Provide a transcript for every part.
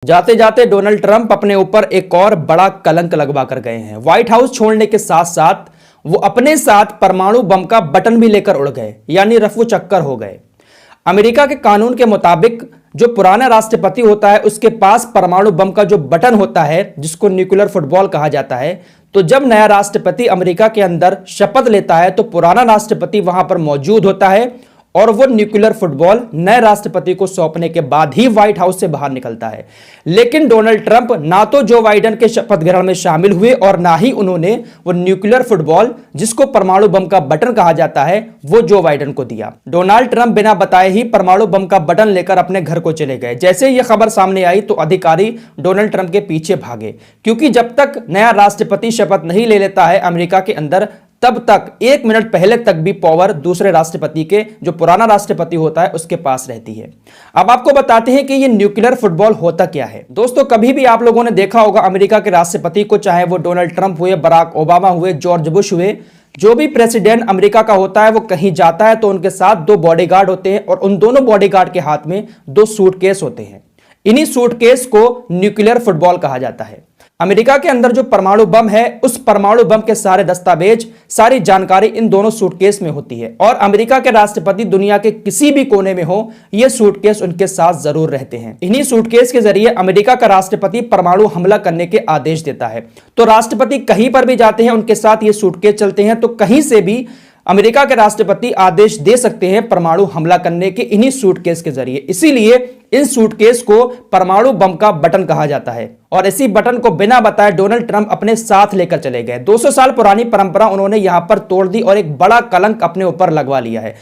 जाते जाते Donald Trump अपने ऊपर एक और बड़ा कलंक लगवा कर गए हैं। व्हाइट हाउस छोड़ने के साथ साथ वो अपने साथ परमाणु बम का बटन भी लेकर उड़ गए, यानी रफू चक्कर हो गए। अमेरिका के कानून के मुताबिक जो पुराना राष्ट्रपति होता है उसके पास परमाणु बम का जो बटन होता है, जिसको न्यूक्लियर फुटबॉल कहा जाता है, तो जब नया राष्ट्रपति अमेरिका के अंदर शपथ लेता है तो पुराना राष्ट्रपति वहां पर मौजूद होता है और वो न्यूक्लियर फुटबॉल नए राष्ट्रपति को सौंपने के बाद ही व्हाइट हाउस से बाहर निकलता है। लेकिन डोनाल्ड ट्रंप ना तो जो बाइडेन के शपथ ग्रहण में शामिल हुए और ना ही उन्होंने वो न्यूक्लियर फुटबॉल, जिसको परमाणु बम का बटन कहा जाता है, वो जो बाइडेन को दिया। डोनाल्ड ट्रंप बिना बताए ही परमाणु बम का बटन लेकर अपने घर को चले गए। जैसे यह खबर सामने आई तो अधिकारी डोनाल्ड ट्रंप के पीछे भागे, क्योंकि जब तक नया राष्ट्रपति शपथ नहीं ले लेता है अमेरिका के अंदर, तब तक 1 मिनट पहले तक भी पावर दूसरे राष्ट्रपति के, जो पुराना राष्ट्रपति होता है, उसके पास रहती है। अब आपको बताते हैं कि ये न्यूक्लियर फुटबॉल होता क्या है। दोस्तों, कभी भी आप लोगों ने देखा होगा अमेरिका के राष्ट्रपति को, चाहे वो डोनाल्ड ट्रंप हुए, बराक ओबामा हुए, जॉर्ज बुश हुए, जो भी प्रेसिडेंट अमेरिका का होता है, वो कहीं जाता है तो उनके साथ 2 बॉडीगार्ड होते हैं और उन दोनों बॉडीगार्ड के हाथ में 2 सूटकेस होते हैं। इन्हीं सूटकेस को न्यूक्लियर फुटबॉल कहा जाता है। अमेरिका के अंदर जो परमाणु बम है, उस परमाणु बम के सारे दस्तावेज, सारी जानकारी इन दोनों सूटकेस में होती है और अमेरिका के राष्ट्रपति दुनिया के किसी भी कोने में हो, ये सूटकेस उनके साथ जरूर रहते हैं। इन्हीं सूटकेस के जरिए अमेरिका का राष्ट्रपति परमाणु हमला करने के आदेश देता है। तो राष्ट्रपति कहीं पर भी जाते हैं, उनके साथ ये सूटकेस चलते हैं, तो कहीं से भी अमेरिका के राष्ट्रपति आदेश दे सकते हैं परमाणु हमला करने के इन्हीं सूटकेस के जरिए। इसीलिए इन सूटकेस को परमाणु बम का बटन कहा जाता है और इसी बटन को बिना बताए डोनाल्ड ट्रंप अपने साथ लेकर चले गए। 200 साल पुरानी परंपरा उन्होंने यहां पर तोड़ दी और एक बड़ा कलंक अपने ऊपर लगवा लिया है।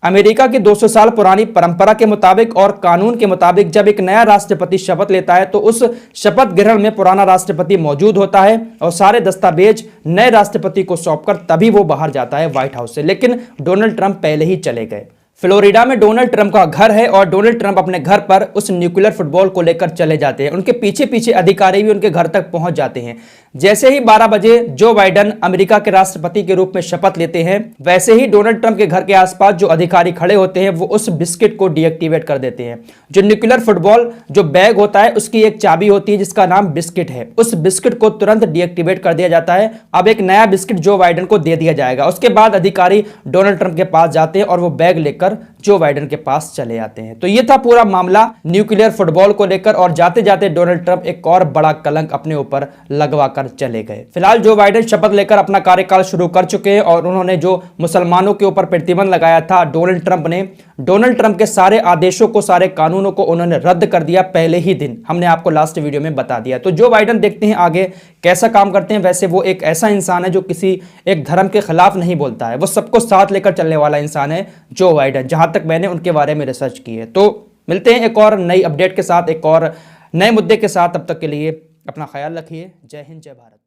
अमेरिका की 200 साल पुरानी परंपरा के मुताबिक और कानून के मुताबिक जब एक नया राष्ट्रपति शपथ लेता है तो उस शपथ ग्रहण में पुराना राष्ट्रपति मौजूद होता है और सारे दस्तावेज नए राष्ट्रपति को सौंपकर तभी वो बाहर जाता है व्हाइट हाउस से। लेकिन डोनाल्ड ट्रंप पहले ही चले गए। फ्लोरिडा में डोनाल्ड ट्रंप का घर है और डोनाल्ड ट्रंप अपने घर पर उस न्यूक्लियर फुटबॉल को लेकर चले जाते हैं। उनके पीछे पीछे अधिकारी भी उनके घर तक पहुंच जाते हैं। जैसे ही 12 बजे जो बाइडेन अमेरिका के राष्ट्रपति के रूप में शपथ लेते हैं, वैसे ही डोनाल्ड ट्रंप के घर के आसपास जो अधिकारी खड़े होते हैं वो उस बिस्किट को डीएक्टिवेट कर देते हैं। जो न्यूक्लियर फुटबॉल जो बैग होता है, उसकी एक चाबी होती है जिसका नाम बिस्किट है। उस बिस्किट को तुरंत डीएक्टिवेट कर दिया जाता है। अब एक नया बिस्किट जो बाइडेन को दे दिया जाएगा। उसके बाद अधिकारी डोनाल्ड ट्रंप के पास जाते हैं और वो बैग लेकर जो बाइडेन के पास चले आते हैं। तो ये था पूरा मामला न्यूक्लियर फुटबॉल को लेकर और जाते जाते डोनाल्ड ट्रंप एक और बड़ा कलंक अपने ऊपर लगवा कर चले गए। फिलहाल जो बाइडेन शपथ लेकर अपना कार्यकाल शुरू कर चुके हैं और उन्होंने जो मुसलमानों के ऊपर प्रतिबंध लगाया था, डोनाल्ड ट्रंप ने, डोनाल्ड ट्रंप के सारे आदेशों को, सारे कानूनों को उन्होंने रद्द कर दिया पहले ही दिन। हमने आपको लास्ट वीडियो में बता दिया। तो जो बाइडेन देखते हैं आगे कैसा काम करते हैं। वैसे वो एक ऐसा इंसान है जो किसी एक धर्म के खिलाफ नहीं बोलता है, वो सबको साथ लेकर चलने वाला इंसान है जो बाइडेन, जहां तक मैंने उनके बारे में रिसर्च की है। तो मिलते हैं एक और नई अपडेट के साथ, एक और नए मुद्दे के साथ। तब तक के लिए अपना ख्याल रखिए। जय हिंद, जय भारत।